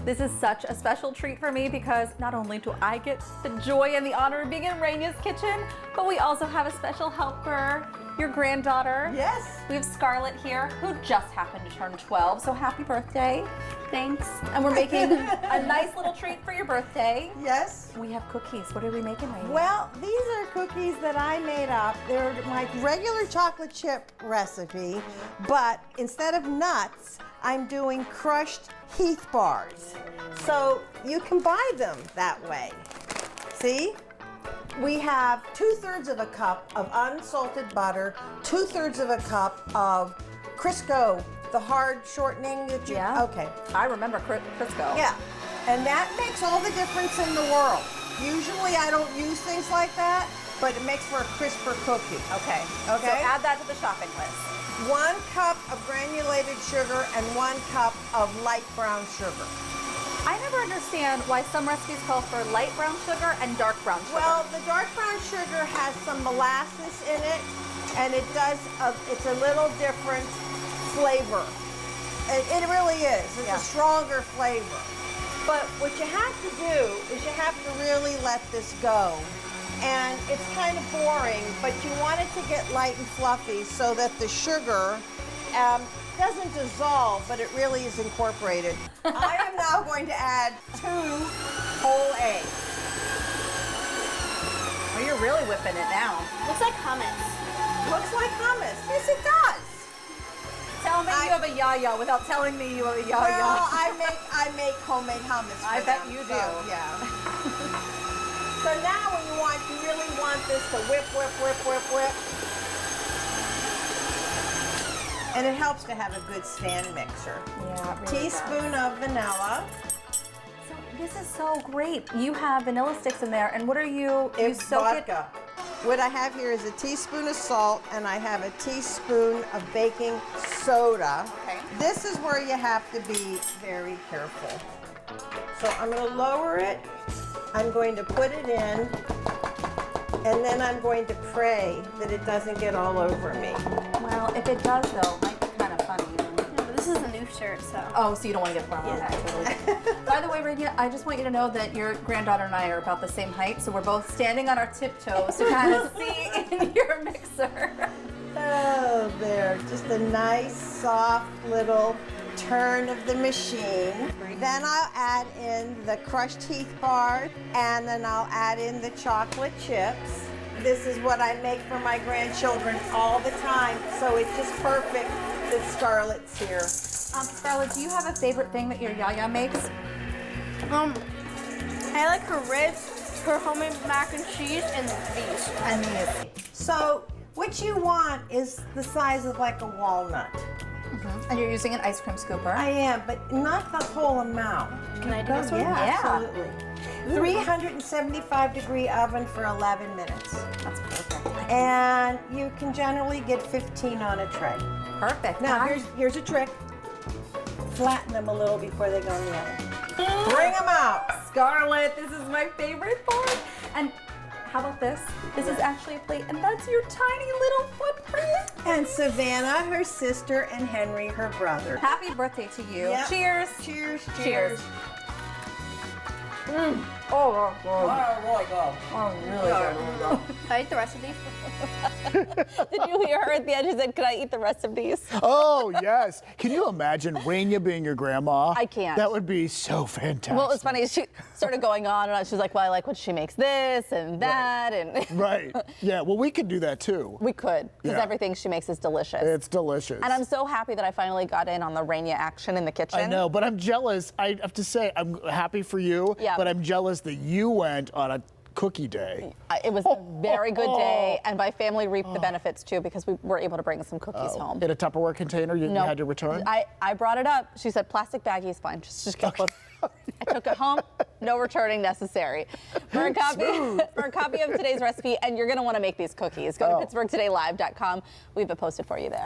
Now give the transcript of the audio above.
This is such a special treat for me because not only do I get the joy and the honor of being in Rania's kitchen, but we also have a special helper, your granddaughter. Yes. We have Scarlett here, who just happened to turn 12, so happy birthday. Thanks. And we're making a nice little treat for your birthday. Yes. We have cookies. What are we making, Rania? Well, these are cookies that I made up. They're my regular chocolate chip recipe, but instead of nuts, I'm doing crushed Heath bars. So you can buy them that way. See? We have 2/3 of a cup of unsalted butter, 2/3 of a cup of Crisco, the hard shortening that you, Yeah. okay. I remember Crisco. Yeah, and that makes all the difference in the world. Usually I don't use things like that, but it makes for a crisper cookie. Okay. Okay. So add that to the shopping list. 1 cup of granulated sugar and 1 cup of light brown sugar. I never understand why some recipes call for light brown sugar and dark brown sugar. Well, the dark brown sugar has some molasses in it, and it does, it's a little different flavor. It really is. It's a stronger flavor. But what you have to do is you have to really let this go. And it's kind of boring, but you want it to get light and fluffy so that the sugar doesn't dissolve, but it really is incorporated. I am now going to add 2 whole eggs. Oh, you're really whipping it now. Looks like hummus. Looks like hummus. Yes, it does. Tell me you have a yaya without telling me you have a yaya. Well, I make homemade hummus. I for bet them, you so, do. Yeah. So now you really want this to whip, whip, whip, whip, whip. And it helps to have a good stand mixer. Yeah, it really Teaspoon of vanilla. So this is so great. You have vanilla sticks in there, and what are you? It's soak vodka. What I have here is a teaspoon of salt, and I have a teaspoon of baking soda. Okay. This is where you have to be very careful. So I'm going to lower it. I'm going to put it in, and then I'm going to pray that it doesn't get all over me. Well, if it does, though, it might be kind of funny. No, but this is a new shirt, so. Oh, so you don't want to get thrown on that. By the way, Rania, I just want you to know that your granddaughter and I are about the same height, so we're both standing on our tiptoes to kind of see in your mixer. Oh, there, just a nice, soft little turn of the machine. Then I'll add in the crushed Heath bars, and then I'll add in the chocolate chips. This is what I make for my grandchildren all the time, so it's just perfect that Scarlett's here. Scarlett, do you have a favorite thing that your yaya makes? I like her ribs, her homemade mac and cheese, and these. And these. So what you want is the size of like a walnut. And you're using an ice cream scooper. I am, but not the whole amount. Can I do this one? Yeah, absolutely. 375-degree oven for 11 minutes. That's perfect. And you can generally get 15 on a tray. Perfect. Now, here's a trick. Flatten them a little before they go in the oven. Bring them out. Scarlett, this is my favorite part. And how about this? This is actually a plate, and that's your tiny little footprint. And Savannah, her sister, and Henry, her brother. Happy birthday to you. Yep. Cheers. Cheers, Cheers. cheers. Oh, Oh, really good. oh, really good. Can I eat the rest of these? Did you hear her at the end? She said, "Can I eat the rest of these?" Oh, yes. Can you imagine Rania being your grandma? I can't. That would be so fantastic. Well, it's funny. She started going on and on. She was like, "Well, I like when she makes this and that," and Right. Yeah, well, we could do that too. we could because Yeah. everything she makes is delicious. It's delicious. And I'm so happy that I finally got in on the Rania action in the kitchen. I know, but I'm jealous. I have to say, I'm happy for you, Yeah. but I'm jealous that you went on a cookie day. It was a very good day, and my family reaped the benefits too because we were able to bring some cookies home. In a Tupperware container you No. had to return? I brought it up. She said plastic baggie is fine. Just keep both. I took it home. No returning necessary. For a copy of today's recipe, and you're going to want to make these cookies, go to PittsburghTodayLive.com. We have it posted for you there.